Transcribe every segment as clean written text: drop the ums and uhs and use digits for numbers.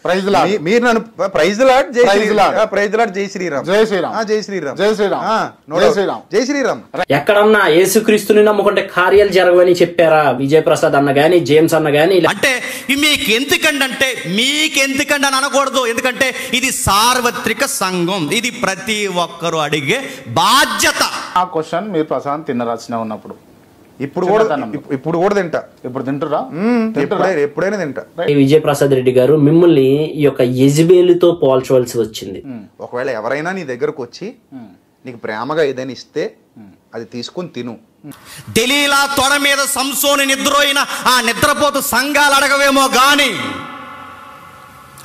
Praise Lord మీరు నన్ను praise lord జై శ్రీరామ్ ప్రైజ్ లార్డ్ జై శ్రీరామ్ జై శ్రీరామ్ జై శ్రీరామ్ జై శ్రీరామ్ జై శ్రీరామ్ జై శ్రీరామ్. ఎక్కడన్నా యేసుక్రీస్తుని నమ్ముకుంటే కార్యాలు జరగవని చెప్పారా విజయ్ ప్రసాద్ అన్న గాని జేమ్స్ అన్న గాని? అంటే మీకెందుకండి అంటే మీకెందుకండి అని అనకూడదు. ఎందుకంటే ఇది సార్వత్రిక సంఘం, ఇది ప్రతి ఒక్కరు అడిగే బాధ్యత. ఆ క్వశ్చన్ మీరు ప్రశాంత్ తిన్నరాసిన ఉన్నప్పుడు ఇప్పుడు కూడా తింటా. ఇప్పుడు తింటురా? ఎప్పుడైనా తింటా. విజయ్ ప్రసాద్ రెడ్డి గారు మిమ్మల్ని ఈ యొక్క యెజబెలుతో పోల్చవలసి వచ్చింది. ఒకవేళ ఎవరైనా నీ దగ్గరకు వచ్చి నీకు ప్రేమగా ఏదైనా ఇస్తే అది తీసుకొని తిను. దెలీలా తొడ మీద సంసోని నిద్రోయిన ఆ నిద్రపోతు సంఘాలు అడగవేమో గాని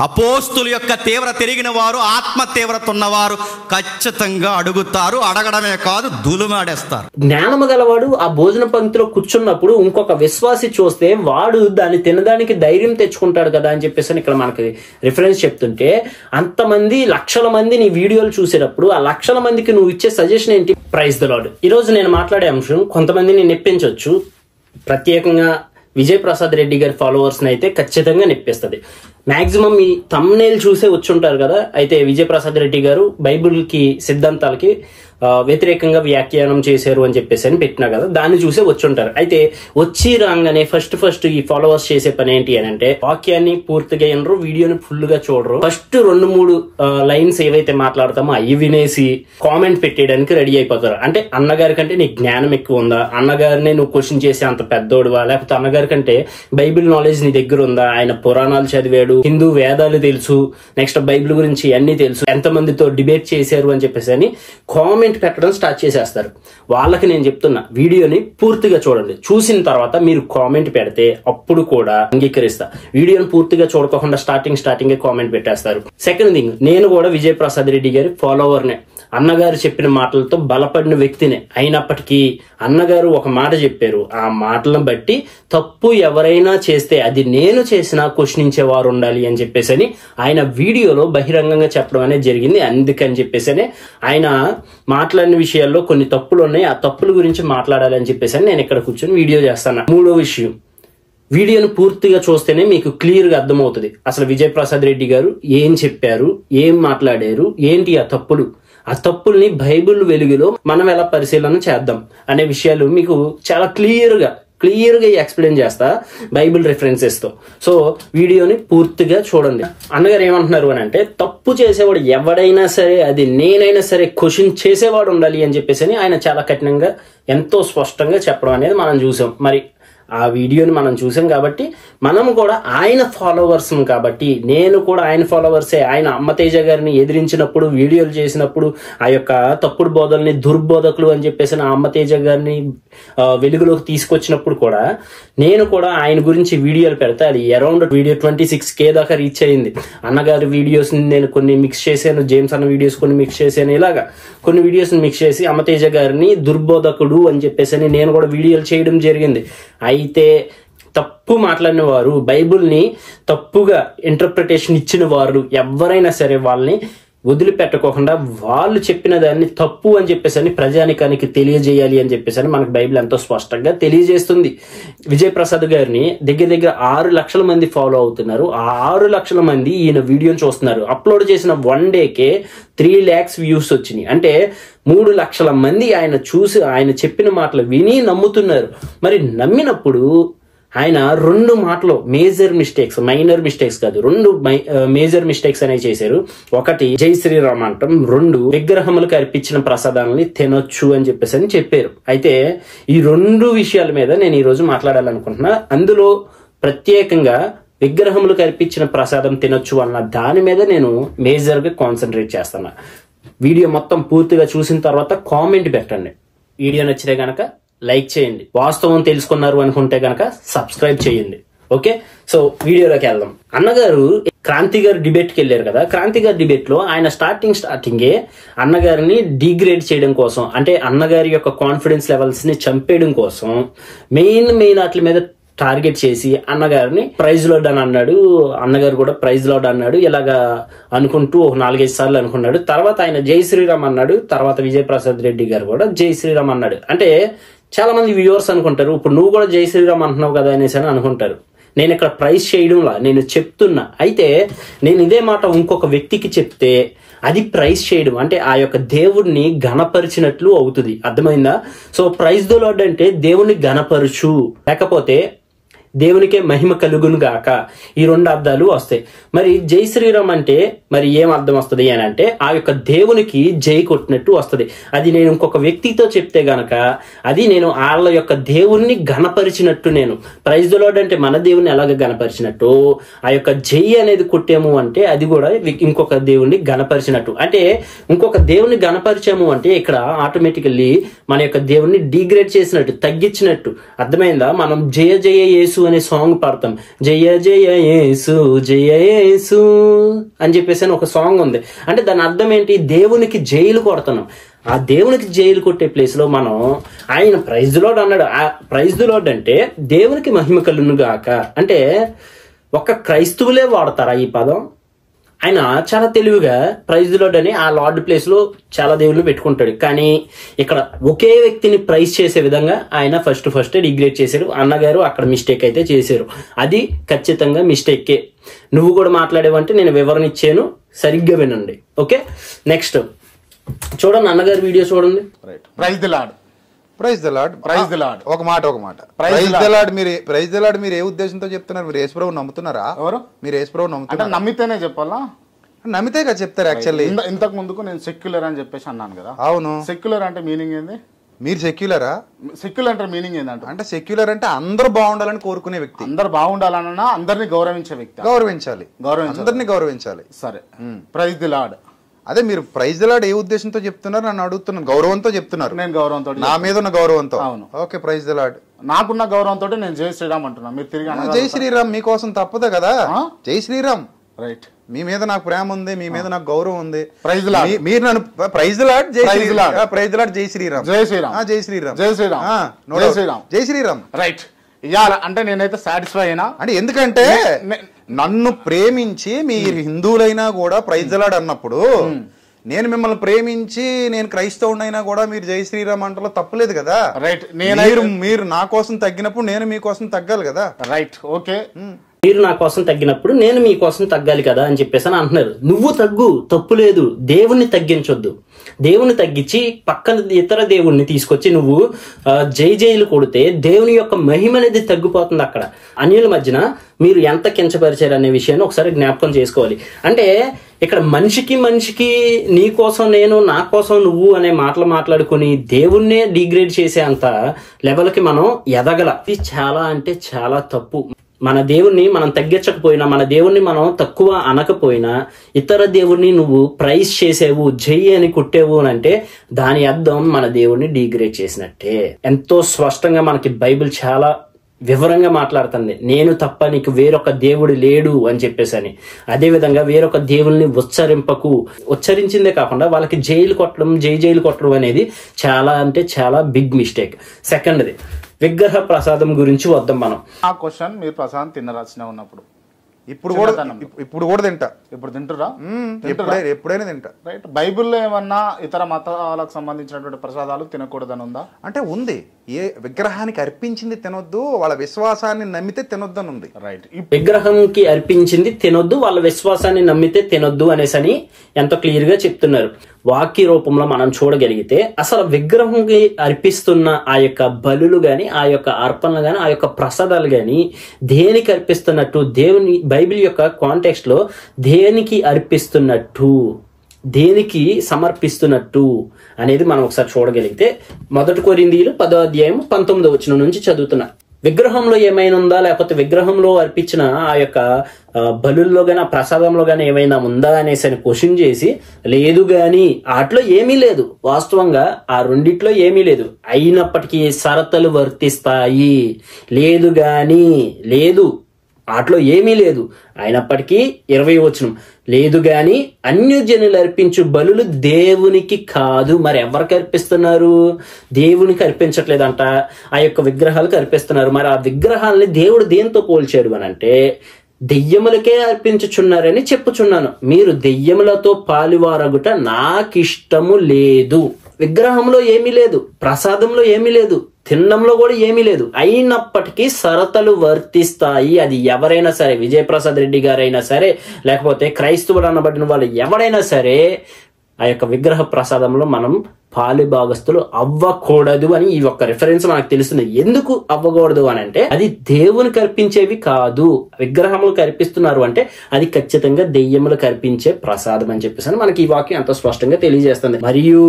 అపోస్తుల యొక్క తీవ్ర తిరిగిన వారు, ఆత్మ తీవ్రత ఉన్నవారు ఖచ్చితంగా అడుగుతారు. అడగడమే కాదు, దులుమాడేస్తారు. జ్ఞానము గలవాడు ఆ భోజన పంక్తిలో కూర్చున్నప్పుడు ఇంకొక విశ్వాసి చూస్తే వాడు దాన్ని తినడానికి ధైర్యం తెచ్చుకుంటాడు కదా అని చెప్పేసి ఇక్కడ మనకి రిఫరెన్స్ చెప్తుంటే, అంతమంది లక్షల మంది నీ వీడియోలు చూసేటప్పుడు ఆ లక్షల మందికి నువ్వు ఇచ్చే సజెషన్ ఏంటి? Praise the Lord. ఈ రోజు నేను మాట్లాడే అంశం కొంతమందిని నెప్పించవచ్చు, ప్రత్యేకంగా విజయ్ ప్రసాద్ రెడ్డి గారి ఫాలోవర్స్ ని అయితే ఖచ్చితంగా నెప్పిస్తుంది. మాక్సిమం ఈ థంబ్నెయిల్ చూసే వచ్చుంటారు కదా. అయితే విజయ్ ప్రసాద్ రెడ్డి గారు బైబిల్ కి సిద్ధాంతాలకి వ్యతిరేకంగా వ్యాఖ్యానం చేశారు అని చెప్పేసి అని పెట్టినా కదా, దాన్ని చూసే వచ్చుంటారు. అయితే వచ్చి రాగానే ఫస్ట్ ఈ ఫాలోవర్స్ చేసే పని ఏంటి అని అంటే, వాక్యాన్ని పూర్తిగా వినరు, వీడియోని ఫుల్ గా చూడరు. ఫస్ట్ 2-3 లైన్స్ ఏవైతే మాట్లాడతామో అవి వినేసి కామెంట్ పెట్టేయడానికి రెడీ అయిపోతారు. అంటే అన్నగారి కంటే నీకు జ్ఞానం ఎక్కువ ఉందా, అన్నగారిని నువ్వు క్వశ్చన్ చేసే అంత పెద్దోడువా, లేకపోతే అన్నగారి కంటే బైబిల్ నాలెడ్జ్ నీ దగ్గర ఉందా, ఆయన పురాణాలు చదివాడు, హిందూ వేదాలు తెలుసు, నెక్స్ట్ బైబిల్ గురించి అన్ని తెలుసు, ఎంతమందితో డిబేట్ చేశారు అని చెప్పేసి అని కామెంట్ పెట్టడం స్టార్ట్ చేసేస్తారు. వాళ్ళకి నేను చెప్తున్నా, వీడియోని పూర్తిగా చూడండి. చూసిన తర్వాత మీరు కామెంట్ పెడితే అప్పుడు కూడా అంగీకరిస్తా. వీడియోని పూర్తిగా చూడకుండా స్టార్టింగ్ కామెంట్ పెట్టేస్తారు. సెకండ్ థింగ్, నేను కూడా విజయ్ ప్రసాద్ రెడ్డి గారి ఫాలోవర్నే, అన్నగారు చెప్పిన మాటలతో బలపడిన వ్యక్తినే. అయినప్పటికీ అన్నగారు ఒక మాట చెప్పారు, ఆ మాటలను బట్టి తప్పు ఎవరైనా చేస్తే అది నేను చేసినా క్వశ్చనించేవారు ఉండాలి అని చెప్పేసి అని ఆయన వీడియోలో బహిరంగంగా చెప్పడం అనేది జరిగింది. అందుకని చెప్పేసి ఆయన మాట్లాడిన విషయాల్లో కొన్ని తప్పులు ఉన్నాయి, ఆ తప్పుల గురించి మాట్లాడాలని చెప్పేసి నేను ఇక్కడ కూర్చొని వీడియో చేస్తాను. మూడో విషయం, వీడియోను పూర్తిగా చూస్తేనే మీకు క్లియర్ గా అర్థమవుతుంది అసలు విజయ్ ప్రసాద్ రెడ్డి గారు ఏం చెప్పారు, ఏం మాట్లాడారు, ఏంటి ఆ తప్పులు. ఆ తప్పుల్ని బైబిల్ వెలుగులో మనం ఎలా పరిశీలన చేద్దాం అనే విషయాలు మీకు చాలా క్లియర్ గా ఎక్స్ప్లెయిన్ చేస్తా బైబిల్ రిఫరెన్సెస్ తో. సో వీడియోని పూర్తిగా చూడండి. అన్నగారు ఏమంటున్నారు అని అంటే, తప్పు చేసేవాడు ఎవడైనా సరే, అది నేనైనా సరే, క్వశ్చన్ చేసేవాడు ఉండాలి అని చెప్పేసి ఆయన చాలా కఠినంగా ఎంతో స్పష్టంగా చెప్పడం అనేది మనం చూసాం. మరి ఆ వీడియోని మనం చూసాం కాబట్టి మనం కూడా ఆయన ఫాలోవర్స్ కాబట్టి, నేను కూడా ఆయన ఫాలోవర్సే. ఆయన అమ్మతేజ గారిని ఎదిరించినప్పుడు, వీడియోలు చేసినప్పుడు, ఆ యొక్క తప్పుడు బోధల్ని దుర్బోధకులు అని చెప్పేసి ఆ అమ్మతేజ గారిని వెలుగులోకి తీసుకొచ్చినప్పుడు కూడా నేను కూడా ఆయన గురించి వీడియోలు పెడతా. అది అరౌండ్ వీడియో 26K దాకా రీచ్ అయింది. అన్నగారి వీడియోస్ నేను కొన్ని మిక్స్ చేశాను, జేమ్స్ అన్న వీడియోస్ కొన్ని మిక్స్ చేశాను, ఇలాగా కొన్ని వీడియోస్ మిక్స్ చేసి అమ్మతేజ గారిని దుర్బోధకుడు అని చెప్పేసి నేను కూడా వీడియోలు చేయడం జరిగింది. అయితే తప్పు మాట్లాడిన వారు, బైబిల్ని తప్పుగా ఇంటర్ప్రిటేషన్ ఇచ్చిన వారు ఎవరైనా సరే వాళ్ళని వదిలిపెట్టుకోకుండా వాళ్ళు చెప్పిన దాన్ని తప్పు అని చెప్పేసి ప్రజానికానికి తెలియజేయాలి అని చెప్పేసి మనకు బైబిల్ ఎంతో స్పష్టంగా తెలియజేస్తుంది. విజయ్ ప్రసాద్ గారిని దగ్గర 6 లక్షల మంది ఫాలో అవుతున్నారు. ఆ 6 లక్షల మంది ఈయన వీడియోని చూస్తున్నారు. అప్లోడ్ చేసిన 1 డేకే 3 lakhs వ్యూస్ వచ్చినాయి. అంటే 3 లక్షల మంది ఆయన చూసి ఆయన చెప్పిన మాటలు విని నమ్ముతున్నారు. మరి నమ్మినప్పుడు ఆయన 2 మాటలు మైనర్ మిస్టేక్స్ కాదు, 2 మేజర్ మిస్టేక్స్ అనేవి చేశారు. ఒకటి, జై శ్రీరామ్ అంటాం. 2, విగ్రహములకు అర్పించిన ప్రసాదాలని తినొచ్చు అని చెప్పేసి చెప్పారు. అయితే ఈ 2 విషయాల మీద నేను ఈ రోజు మాట్లాడాలనుకుంటున్నా. అందులో ప్రత్యేకంగా విగ్రహములకు అర్పించిన ప్రసాదం తినొచ్చు అన్న దాని మీద నేను మేజర్ గా కాన్సన్ట్రేట్ చేస్తున్నా. వీడియో మొత్తం పూర్తిగా చూసిన తర్వాత కామెంట్ పెట్టండి. వీడియో నచ్చితే గనక లైక్ చేయండి, వాస్తవం తెలుసుకున్నారు అనుకుంటే గనక సబ్స్క్రైబ్ చేయండి. ఓకే, సో వీడియోలోకి వెళ్దాం. అన్నగారు క్రాంతి గారు డిబేట్ కి వెళ్ళారు కదా. క్రాంతి గారి డిబేట్ లో ఆయన స్టార్టింగే అన్నగారిని డిగ్రేడ్ చేయడం కోసం, అంటే అన్నగారి యొక్క కాన్ఫిడెన్స్ లెవెల్స్ ని చంపేయడం కోసం మెయిన్ వాటి మీద టార్గెట్ చేసి అన్నగారిని ప్రైజ్ లార్డ్ అని అన్నాడు. అన్నగారు కూడా ప్రైజ్ లార్డ్ అన్నాడు. ఇలాగా అనుకుంటూ 4-5 సార్లు అనుకున్నాడు. తర్వాత ఆయన జై శ్రీరామ్ అన్నాడు. తర్వాత విజయ్ ప్రసాద్ రెడ్డి గారు కూడా జై శ్రీరామ్ అన్నాడు. అంటే చాలా మంది వ్యూవర్స్ అనుకుంటారు, ఇప్పుడు నువ్వు కూడా జై శ్రీరామ్ అంటున్నావు కదా అనేసి అని అనుకుంటారు. నేను ఇక్కడ ప్రైజ్ చేయడంలా, నేను చెప్తున్నా. అయితే నేను ఇదే మాట ఇంకొక వ్యక్తికి చెప్తే అది ప్రైజ్ చేయడం అంటే ఆ యొక్క దేవుణ్ణి ఘనపరిచినట్లు అవుతుంది. అర్థమైందా? సో ప్రైజ్ ద లార్డ్ అంటే దేవుణ్ణి ఘనపరచు, లేకపోతే దేవునికే మహిమ కలుగును గాక, ఈ రెండు అర్థాలు వస్తాయి. మరి జై శ్రీరామ్ అంటే మరి ఏం అర్థం వస్తుంది అని అంటే ఆ యొక్క దేవునికి జై కొట్టినట్టు వస్తుంది. అది నేను ఇంకొక వ్యక్తితో చెప్తే గనక అది నేను వాళ్ళ యొక్క దేవుణ్ణి ఘనపరిచినట్టు. నేను ప్రైజ్ ద లార్డ్ అంటే మన దేవుని ఎలాగ ఘనపరిచినట్టు, ఆ యొక్క జై అనేది కొట్టాము అంటే అది కూడా ఇంకొక దేవుణ్ణి ఘనపరిచినట్టు. అంటే ఇంకొక దేవుణ్ణి ఘనపరిచాము అంటే ఇక్కడ ఆటోమేటికల్లీ మన యొక్క దేవుణ్ణి డిగ్రేడ్ చేసినట్టు, తగ్గించినట్టు. అర్థమైందా? మనం జయ జయ యేసు అనే సాంగ్ పాడతాం, జయ జయ యేసు జయ యేసు అని చెప్పేసి ఒక సాంగ్ ఉంది. అంటే దాని అర్థం ఏంటి? దేవునికి జైలు కొడుతున్నాం. ఆ దేవునికి జైలు కొట్టే ప్లేస్ లో మనం ఆయన ప్రైజ్ ది లార్డ్ అన్నాడు. ఆ ప్రైజ్ ది లార్డ్ అంటే దేవునికి మహిమ కలుగును గాక అంటే ఒక క్రైస్తవులే వాడతారా ఈ పదం? ఆయన చాలా తెలివిగా ప్రైజ్ ది లార్డ్ అని ఆ లార్డ్ ప్లేస్ లో చాలా దేవుళ్ళు పెట్టుకుంటాడు. కానీ ఇక్కడ ఒకే వ్యక్తిని ప్రైజ్ చేసే విధంగా ఆయన ఫస్ట్ డిగ్రేడ్ చేశాడు. అన్నగారు అక్కడ మిస్టేక్ అయితే చేశారు, అది ఖచ్చితంగా మిస్టేకే. నువ్వు కూడా మాట్లాడేవంటే నేను వివరణ ఇచ్చాను, సరిగ్గా వినండి. ఓకే, నెక్స్ట్ చూడండి, అన్నగారు వీడియో చూడండి. Praise the Lord, praise the Lord, praise the Lord. ఒక మాట ప్రైజ్ ద లార్డ్. మీరు ఏ ఉద్దేశంతో చెప్తున్నారు? మీరు యేసుప్రభు నమ్ముతున్నారా? ఎవరు? మీరు యేసుప్రభు అంటే నమ్ముతున్నారా? నమ్మితేనే చెప్పాలా? నమ్మితే కదా చెప్తారు. యాక్చువల్లీ ఇంతకు ముందుకు నేను సెక్యులర్ అని చెప్పేసి అన్నాను కదా. అవును. సెక్యులర్ అంటే మీనింగ్ ఏంది? మీరు సెక్యులరా? సెక్యులర్ అంటే మీనింగ్ ఏంటంటే అంటే సెక్యులర్ అంటే అందరూ బాగుండాలని కోరుకునే వ్యక్తి, అందరు బాగుండాలన్నా అందరినీ గౌరవించే వ్యక్తి. గౌరవించాలి, అందరినీ గౌరవించాలి. సరే, ప్రైజ్ ది లార్డ్. అదే మీరు ప్రైజ్ ది లార్డ్ ఏ ఉద్దేశంతో చెప్తున్నారు? నన్ను అడుగుతున్నాను. గౌరవంతో చెప్తున్నారు. నేను గౌరవంతో, నా మీద ఉన్న గౌరవంతో. అవును. Okay, praise the Lord. నాకున్న గౌరవంతో నేను జై శ్రీరామ్ అంటున్నా. మీరు తిరిగి జై శ్రీరామ్ మీకోసం తప్పదు కదా. జై శ్రీరామ్. రైట్. మీ మీద నాకు ప్రేమ ఉంది, మీ మీద నాకు గౌరవం ఉంది. Praise Lord. మీరు నన్ను ప్రైజ్ లార్డ్, జై శ్రీరామ్, ప్రైజ్ లార్డ్, జై శ్రీరామ్, జై శ్రీరామ్, జై శ్రీరామ్, జై శ్రీరామ్, జై శ్రీరామ్, జై శ్రీరామ్. రైట్. ఇవాళ అంటే నేనైతే సాటిస్ఫై అయినా అంటే ఎందుకంటే నన్ను ప్రేమించి మీరు హిందువులైనా కూడా ప్రైజ్ లార్డ్ అన్నప్పుడు నేను మిమ్మల్ని ప్రేమించి నేను క్రైస్తవుడైనా కూడా మీరు జై శ్రీరామ్ అంటలో తప్పలేదు కదా. రైట్. మీరు నా కోసం తగ్గినప్పుడు నేను మీకోసం తగ్గాలి కదా. రైట్. ఓకే. మీరు నా కోసం తగ్గినప్పుడు నేను మీకోసం తగ్గాలి కదా అని చెప్పేసి అని అంటున్నారు. నువ్వు తగ్గు, తప్పు లేదు. దేవుణ్ణి తగ్గించొద్దు. దేవుని తగ్గించి పక్కన ఇతర దేవుణ్ణి తీసుకొచ్చి నువ్వు జై జైలు కొడితే దేవుని యొక్క మహిమ అనేది తగ్గిపోతుంది. అక్కడ అన్యుల మధ్యన మీరు ఎంత కించపరిచారు అనే విషయాన్ని ఒకసారి జ్ఞాపకం చేసుకోవాలి. అంటే ఇక్కడ మనిషికి నీ కోసం నేను, నా కోసం నువ్వు అనే మాటలు మాట్లాడుకుని దేవుణ్ణే డిగ్రేడ్ చేసే అంత లెవెల్కి మనం ఎదగల. ఇది చాలా అంటే చాలా తప్పు. మన దేవుణ్ణి మనం తగ్గించకపోయినా, మన దేవుణ్ణి మనం తక్కువ అనకపోయినా, ఇతర దేవుణ్ణి నువ్వు ప్రైజ్ చేసేవు, జై అని కొట్టేవు అని అంటే దాని అర్థం మన దేవుణ్ణి డిగ్రేడ్ చేసినట్టే. ఎంతో స్పష్టంగా మనకి బైబిల్ చాలా వివరంగా మాట్లాడుతుంది. నేను తప్ప నీకు వేరొక దేవుడు లేడు అని చెప్పేసి. అదే విధంగా వేరొక దేవుల్ని ఉచ్చరింపకు. ఉచ్చరించిందే కాకుండా వాళ్ళకి జైలు కొట్టడం, జైలు కొట్టడం అనేది చాలా అంటే చాలా బిగ్ మిస్టేక్. సెకండ్ది విగ్రహ ప్రసాదం గురించి వద్దాం మనం. ఆ క్వశ్చన్ మీరు ప్రసాదం తినరాల్సిన ఉన్నప్పుడు ఇప్పుడు కూడా తింటా. ఇప్పుడు తింటురా? ఎప్పుడైనా తింటా. రైట్. బైబిల్లో ఏమన్నా ఇతర మతాలకు సంబంధించినటువంటి ప్రసాదాలు తినకూడదని ఉందా? అంటే ఉంది. ఏ విగ్రహానికి అర్పించింది తినొద్దు, వాళ్ళ విశ్వాసాన్ని నమ్మితే తినొద్దు అని ఉంది. రైట్. విగ్రహంకి అర్పించింది తినొద్దు, వాళ్ళ విశ్వాసాన్ని నమ్మితే తినొద్దు అనేసని ఎంతో క్లియర్ గా చెప్తున్నారు. వాక్య రూపంలో మనం చూడగలిగితే అసలు విగ్రహంకి అర్పిస్తున్న ఆ యొక్క బలులు గాని, ఆ యొక్క అర్పణలు గాని, ఆ యొక్క ప్రసాదాలు గాని దేనికి అర్పిస్తున్నట్టు, దేవుని బైబిల్ యొక్క కాంటెక్స్ట్ లో దేనికి అర్పిస్తున్నట్టు, దేనికి సమర్పిస్తున్నట్టు అనేది మనం ఒకసారి చూడగలిగితే 1 కొరింథీయులు 10వ అధ్యాయం 19వ వచనం నుంచి చదువుతున్నా. విగ్రహంలో ఏమైనా ఉందా, లేకపోతే విగ్రహంలో అర్పించిన ఆ యొక్క బలుల్లో గాని, ఆ ప్రసాదంలో గాని ఏమైనా ఉందా అనేసి క్వశ్చన్ చేసి, లేదు గాని వాటిలో ఏమీ లేదు. వాస్తవంగా ఆ రెండిట్లో ఏమీ లేదు. అయినప్పటికీ షరతులు వర్తిస్తాయి. లేదు గాని లేదు, వాటిలో ఏమీ లేదు. అయినప్పటికీ 20వ వచనం, లేదు గాని అన్యజనులు అర్పించు బలులు దేవునికి కాదు. మరి ఎవరికి అర్పిస్తున్నారు? దేవునికి అర్పించట్లేదంట, ఆ యొక్క విగ్రహాలకు అర్పిస్తున్నారు. మరి ఆ విగ్రహాలని దేవుడు దేంతో పోల్చాడు అని అంటే దెయ్యములకే అర్పించుచున్నారని చెప్పుచున్నాను. మీరు దెయ్యములతో పాలువారగుట నాకిష్టము లేదు. విగ్రహంలో ఏమీ లేదు, ప్రసాదంలో ఏమీ లేదు, తినడంలో కూడా ఏమీ లేదు. అయినప్పటికీ షరతులు వర్తిస్తాయి. అది ఎవరైనా సరే, విజయప్రసాద్ రెడ్డి గారైనా సరే, లేకపోతే క్రైస్తవుడు అనబడిన వాళ్ళు ఎవరైనా సరే, ఆ యొక్క విగ్రహ ప్రసాదంలో మనం పాలిభాగస్తులు అవ్వకూడదు అని ఈ ఒక్క రిఫరెన్స్ మనకు తెలుస్తుంది. ఎందుకు అవ్వకూడదు అని అంటే, అది దేవునికి అర్పించేవి కాదు. విగ్రహములు కర్పిస్తున్నారు అంటే అది ఖచ్చితంగా దెయ్యములు కర్పించే ప్రసాదం అని చెప్పేసి మనకి ఈ వాక్యం ఎంతో స్పష్టంగా తెలియజేస్తుంది. మరియు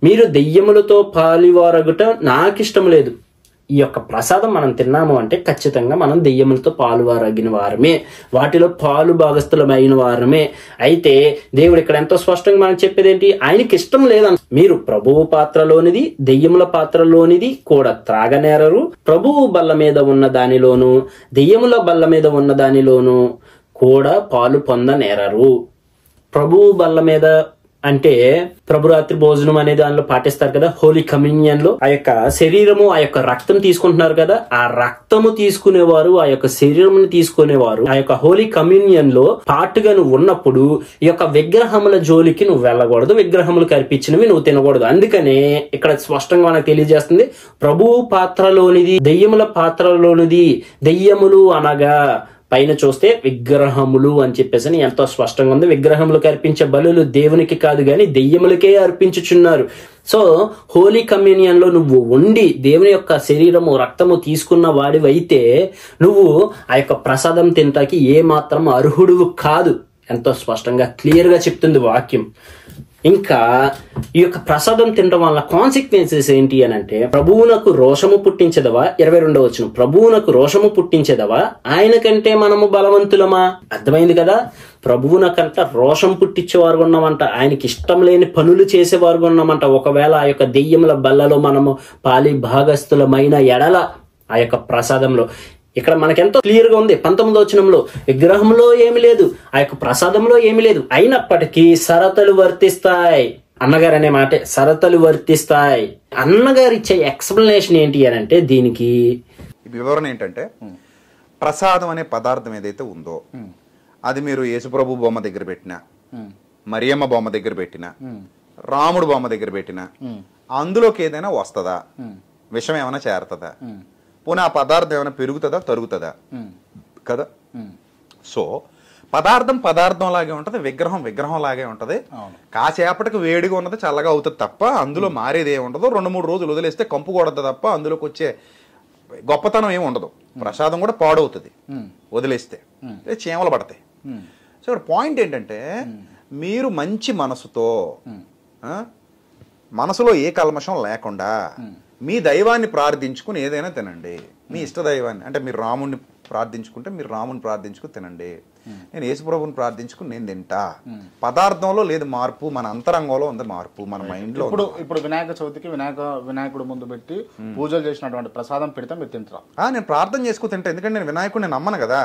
మీరు దెయ్యములతో పాలివారగుట నాకు ఇష్టం లేదు. ఈ యొక్క ప్రసాదం మనం తిన్నాము అంటే ఖచ్చితంగా మనం దెయ్యములతో పాలువారగిన వారమే, వాటిలో పాలు భాగస్థులమైన వారమే. అయితే దేవుడు ఇక్కడ ఎంతో స్పష్టంగా మనకు చెప్పేది ఏంటి? ఆయనకి ఇష్టం లేదంట. మీరు ప్రభువు పాత్రలోనిది దెయ్యముల పాత్రలోనిది కూడా త్రాగనేరరు. ప్రభువు బల్ల మీద ఉన్న దానిలోను దెయ్యముల బల్ల మీద ఉన్న దానిలోను కూడా పాలు పొందనేరరు. ప్రభువు బల్ల మీద అంటే ప్రభురాత్రి భోజనం అనే దానిలో పాటిస్తారు కదా, హోలీ కమ్యూనియన్ లో ఆ యొక్క శరీరము ఆ యొక్క రక్తం తీసుకుంటున్నారు కదా, ఆ రక్తము తీసుకునేవారు, ఆ యొక్క శరీరమును తీసుకునేవారు ఆ యొక్క హోలీ కమ్యూనియన్ లో పాటుగా నువ్వు ఉన్నప్పుడు ఈ యొక్క విగ్రహముల జోలికి నువ్వు వెళ్ళకూడదు, విగ్రహములు కల్పించినవి నువ్వు తినకూడదు. అందుకనే ఇక్కడ స్పష్టంగా మనకు తెలియజేస్తుంది, ప్రభువు పాత్రలోనిది దెయ్యముల పాత్రలోనిది. దెయ్యములు అనగా పైన చూస్తే విగ్రహములు అని చెప్పేసి ఎంతో స్పష్టంగా ఉంది. విగ్రహములకు అర్పించే బలులు దేవునికి కాదు గాని దెయ్యములకే అర్పించుచున్నారు. సో హోలీ కమ్యూనియన్ లో నువ్వు ఉండి దేవుని యొక్క శరీరము రక్తము తీసుకున్న వాడివైతే నువ్వు ఆ యొక్క ప్రసాదం తినటానికి ఏ మాత్రం అర్హుడు కాదు. ఎంతో స్పష్టంగా క్లియర్ గా చెప్తుంది వాక్యం. ఇంకా ఈ యొక్క ప్రసాదం తినడం వల్ల కాన్సిక్వెన్సెస్ ఏంటి అని అంటే, ప్రభువునకు రోషము పుట్టించదవా, 22వ వచనం, ప్రభువునకు రోషము పుట్టించదవా, ఆయన కంటే మనము బలవంతులమా. అర్థమైంది కదా, ప్రభువునకంట రోషం పుట్టించేవారు ఉన్నామంట, ఆయనకి ఇష్టం లేని పనులు చేసేవారు ఉన్నామంట. ఒకవేళ ఆ యొక్క దెయ్యముల బల్లలో మనము పాలి భాగస్థులమైన ఎడల ఆ యొక్క ప్రసాదంలో ఇక్కడ మనకెంతో క్లియర్ గా ఉంది. 19వ వచనంలో విగ్రహంలో ఏమి లేదు, ఆ యొక్క ప్రసాదంలో ఏమి లేదు, అయినప్పటికీ షరతులు వర్తిస్తాయి. అన్నగారు అనే మాట షరతులు వర్తిస్తాయి. అన్నగారు ఇచ్చే ఎక్స్ప్లెనేషన్ ఏంటి అని అంటే, దీనికి వివరణ ఏంటంటే, ప్రసాదం అనే పదార్థం ఏదైతే ఉందో అది మీరు యేసుప్రభు బొమ్మ దగ్గర పెట్టినా, మరియమ్మ బొమ్మ దగ్గర పెట్టినా, రాముడు బొమ్మ దగ్గర పెట్టినా అందులోకి ఏదైనా వస్తుందా, విషం ఏమైనా చేరుతుందా, పోనీ ఆ పదార్థం ఏమైనా పెరుగుతుందా తరుగుతుందా కదా. సో పదార్థం లాగే ఉంటది, విగ్రహం లాగే ఉంటది. కాసేపటికి వేడిగా ఉన్నది చల్లగా అవుతుంది తప్ప అందులో మారేది ఏమి ఉండదు. 2-3 రోజులు వదిలేస్తే కంపు కొడదు తప్ప అందులోకి వచ్చే గొప్పతనం ఏమి ఉండదు. ప్రసాదం కూడా పాడవుతుంది వదిలేస్తే, చీమలు పడతాయి. సో ఇక్కడ పాయింట్ ఏంటంటే, మీరు మంచి మనసుతో మనసులో ఏ కల్మషం లేకుండా మీ దైవాన్ని ప్రార్థించుకుని ఏదైనా తినండి. మీ ఇష్ట దైవాన్ని అంటే మీరు రాముడిని ప్రార్థించుకుంటే మీరు రాముని ప్రార్థించుకుని తినండి. నేను యేసుప్రభుని ప్రార్థించుకుని నేను తింటా. పదార్థంలో లేదు మార్పు, మన అంతరంగంలో ఉంది మార్పు, మన మైండ్ లో. ఇప్పుడు వినాయక చవితికి వినాయకుడు ముందు పెట్టి పూజలు చేసినటువంటి ప్రసాదం పెడితే మీరు తింటారా? నేను ప్రార్థన చేసుకుని తింటా, ఎందుకంటే నేను వినాయకుడిని నమ్మను కదా.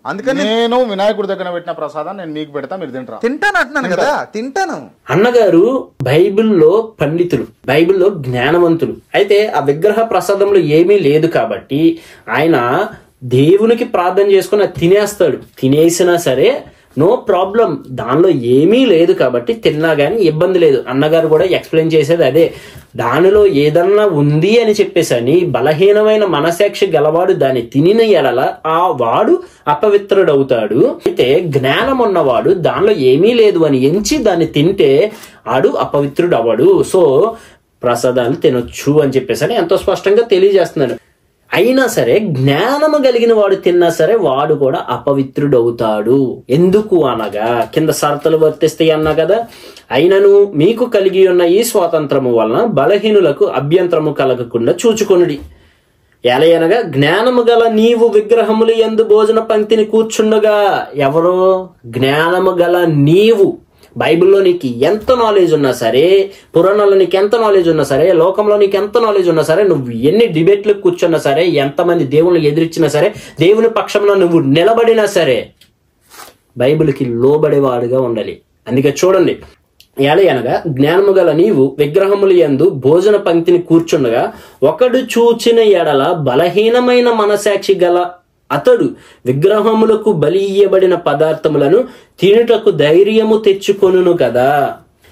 అందుకని నేను వినాయకుడి దగ్గర పెట్టిన ప్రసాదం నేను మీకు పెడతా, మీరు తింటారా? తింటాను అంటున్నాను కదా, తింటాను. అన్నగారు బైబిల్లో పండితులు, బైబిల్లో జ్ఞానవంతులు. అయితే ఆ విగ్రహ ప్రసాదంలో ఏమీ లేదు కాబట్టి ఆయన దేవునికి ప్రార్థన చేసుకుని తినేస్తాడు. తినేసినా సరే నో ప్రాబ్లం, దానిలో ఏమీ లేదు కాబట్టి తిన్నా గానీ ఇబ్బంది లేదు. అన్నగారు కూడా ఎక్స్ప్లెయిన్ చేసేది అదే, దానిలో ఏదన్నా ఉంది అని చెప్పేసని బలహీనమైన మనసాక్షి గలవాడు దాన్ని తినిన ఎడల ఆ వాడు అపవిత్రుడవుతాడు. అయితే జ్ఞానం ఉన్నవాడు దానిలో ఏమీ లేదు అని ఎంచి దాన్ని తింటే ఆడు అపవిత్రుడు అవ్వడు. సో ప్రసాదాలు తినొచ్చు అని చెప్పేసని ఎంతో స్పష్టంగా తెలియజేస్తున్నాడు. అయినా సరే జ్ఞానము కలిగిన వాడు తిన్నా సరే వాడు కూడా అపవిత్రుడు అవుతాడు. ఎందుకు అనగా కింద షరతులు వర్తిస్తాయి అన్నా కదా. అయినను మీకు కలిగి ఉన్న ఈ స్వాతంత్రము వలన బలహీనులకు అభ్యంతరము కలగకుండా చూచుకొనుడి. ఎలయనగా జ్ఞానము గల నీవు విగ్రహములు యందు భోజన పంక్తిని కూర్చుండగా. ఎవరో జ్ఞానము గల నీవు, బైబిల్లో నీకు ఎంత నాలెడ్జ్ ఉన్నా సరే, పురాణాల్లో నీకు ఎంత నాలెడ్జ్ ఉన్నా సరే, లోకంలో నీకు ఎంత నాలెడ్జ్ ఉన్నా సరే, నువ్వు ఎన్ని డిబేట్లకు కూర్చున్నా సరే, ఎంతమంది దేవుని ఎదిరించినా సరే, దేవుని పక్షంలో నువ్వు నిలబడినా సరే బైబిల్కి లోబడేవాడుగా ఉండాలి. అందుకే చూడండి, ఎలయనగా జ్ఞానము గల నీవు విగ్రహములు యందు భోజన పంక్తిని కూర్చుండగా ఒకడు చూచిన ఎడల బలహీనమైన మనసాక్షి గల అతడు విగ్రహములకు బలి ఇయ్యబడిన పదార్థములను తినుటకు ధైర్యము తెచ్చుకొనును కదా.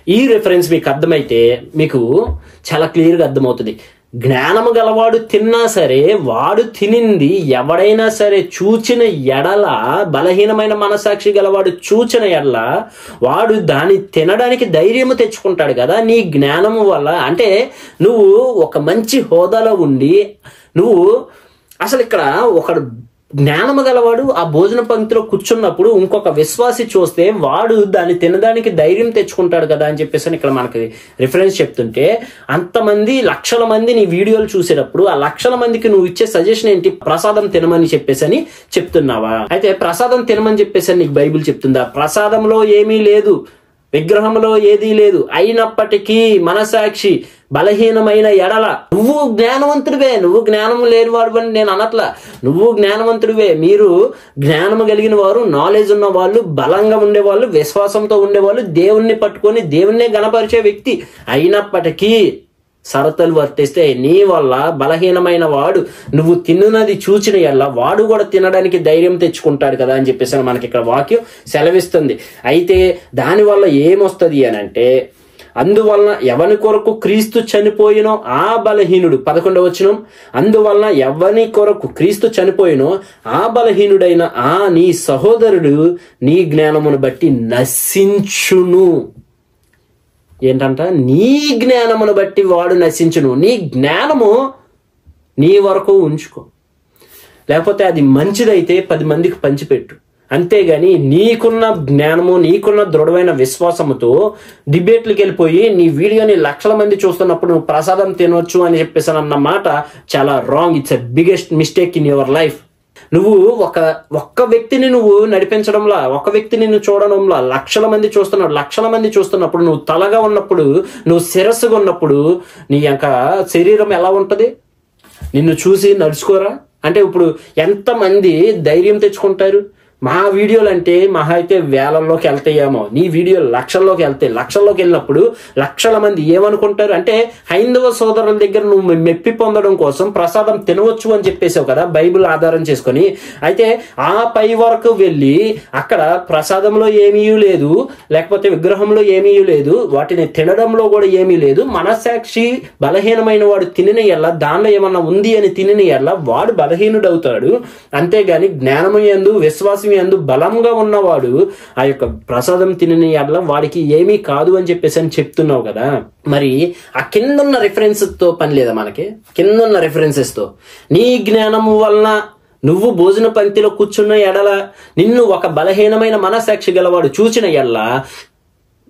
ఈ రిఫరెన్స్ మీకు అర్థమైతే మీకు చాలా క్లియర్ గా అర్థమవుతుంది. జ్ఞానము గలవాడు తిన్నా సరే వాడు తినింది ఎవడైనా సరే చూచిన ఎడల, బలహీనమైన మనసాక్షి గలవాడు చూచిన ఎడల వాడు దాన్ని తినడానికి ధైర్యము తెచ్చుకుంటాడు కదా నీ జ్ఞానము వల్ల. అంటే నువ్వు ఒక మంచి హోదాలో ఉండి నువ్వు అసలు ఇక్కడ ఒక జ్ఞానము గలవాడు ఆ భోజన పంక్తిలో కూర్చున్నప్పుడు ఇంకొక విశ్వాసి చూస్తే వాడు దాన్ని తినడానికి ధైర్యం తెచ్చుకుంటాడు కదా అని చెప్పేసి ఇక్కడ మనకి రిఫరెన్స్ చెప్తుంటే, అంతమంది లక్షల మంది నీ వీడియోలు చూసేటప్పుడు ఆ లక్షల మందికి నువ్వు ఇచ్చే సజెషన్ ఏంటి? ప్రసాదం తినమని చెప్పేసి అని చెప్తున్నావా? అయితే ప్రసాదం తినమని చెప్పేసి నీకు బైబిల్ చెప్తుందా? ప్రసాదంలో ఏమీ లేదు, విగ్రహంలో ఏదీ లేదు, అయినప్పటికీ మనసాక్షి బలహీనమైన ఎడల నువ్వు జ్ఞానవంతుడివే. నువ్వు జ్ఞానం లేనివాడు అని నేను అనట్లా, నువ్వు జ్ఞానవంతుడివే. మీరు జ్ఞానము కలిగిన వారు, నాలెడ్జ్ ఉన్న వాళ్ళు, బలంగా ఉండేవాళ్ళు, విశ్వాసంతో ఉండేవాళ్ళు, దేవుణ్ణి పట్టుకొని దేవుణ్ణే గణపరిచే వ్యక్తి. అయినప్పటికీ షరతులు వర్తిస్తే నీ వల్ల బలహీనమైన వాడు నువ్వు తిన్నది చూచిన ఎల్లా వాడు కూడా తినడానికి ధైర్యం తెచ్చుకుంటాడు కదా అని చెప్పేసి మనకి ఇక్కడ వాక్యం సెలవిస్తుంది. అయితే దానివల్ల ఏమొస్తుంది అని అంటే, అందువలన ఎవని కొరకు క్రీస్తు చనిపోయినో ఆ బలహీనుడు, 11వ వచనం, అందువలన ఎవని కొరకు క్రీస్తు చనిపోయినో ఆ బలహీనుడైన ఆ నీ సహోదరుడు నీ జ్ఞానమును బట్టి నశించును. ఏంటంట? నీ జ్ఞానమును బట్టి వాడు నశించును. నీ జ్ఞానము నీ వరకు ఉంచుకో, లేకపోతే అది మంచిదైతే 10 మందికి పంచిపెట్టు. అంతేగాని నీకున్న జ్ఞానము, నీకున్న దృఢమైన విశ్వాసముతో డిబేట్లకు వెళ్ళిపోయి నీ వీడియోని లక్షల మంది చూస్తున్నప్పుడు నువ్వు ప్రసాదం తినొచ్చు అని చెప్పేసి అన్న మాట చాలా wrong. It's a biggest mistake in your life. నువ్వు ఒక్క వ్యక్తిని నువ్వు నడిపించడంలా, ఒక వ్యక్తిని నువ్వు చూడడంలా లక్షల మంది చూస్తున్నాడు. లక్షల మంది చూస్తున్నప్పుడు నువ్వు తలగా ఉన్నప్పుడు, నువ్వు శిరస్సుగా ఉన్నప్పుడు నీ యొక్క శరీరం ఎలా ఉంటది? నిన్ను చూసి నడుచుకోరా? అంటే ఇప్పుడు ఎంతమంది ధైర్యం తెచ్చుకుంటారు? మా వీడియోలు అంటే మహా అయితే వేలల్లోకి వెళ్తాయేమో, నీ వీడియోలు లక్షల్లోకి వెళ్తాయి. లక్షల్లోకి వెళ్ళినప్పుడు లక్షల మంది ఏమనుకుంటారు అంటే, హైందవ సోదరుల దగ్గర నువ్వు మెప్పి పొందడం కోసం ప్రసాదం తినవచ్చు అని చెప్పేసావు కదా బైబిల్ ఆధారం చేసుకొని. అయితే ఆ పై వరకు వెళ్ళి అక్కడ ప్రసాదంలో ఏమీ లేదు, లేకపోతే విగ్రహంలో ఏమీ లేదు, వాటిని తినడంలో కూడా ఏమీ లేదు. మనసాక్షి బలహీనమైన వాడు తినిన ఎల్లా, దానిలో ఏమన్నా ఉంది అని తినిన ఎల్లా వాడు బలహీనుడు అవుతాడు. అంతేగాని జ్ఞానము యందు, విశ్వాసం యందు బలంగా ఉన్నవాడు ఆ యొక్క ప్రసాదం తినని ఎడల వాడికి ఏమీ కాదు అని చెప్పేసి అని చెప్తున్నావు కదా. మరి ఆ కిందన్న రిఫరెన్స్ తో పని లేదా మనకి? కిందన్న రిఫరెన్సెస్ తో నీ జ్ఞానము వలన నువ్వు భోజన పంక్తిలో కూర్చున్న ఎడల నిన్ను ఒక బలహీనమైన మనసాక్షి గలవాడు చూచిన ఎడల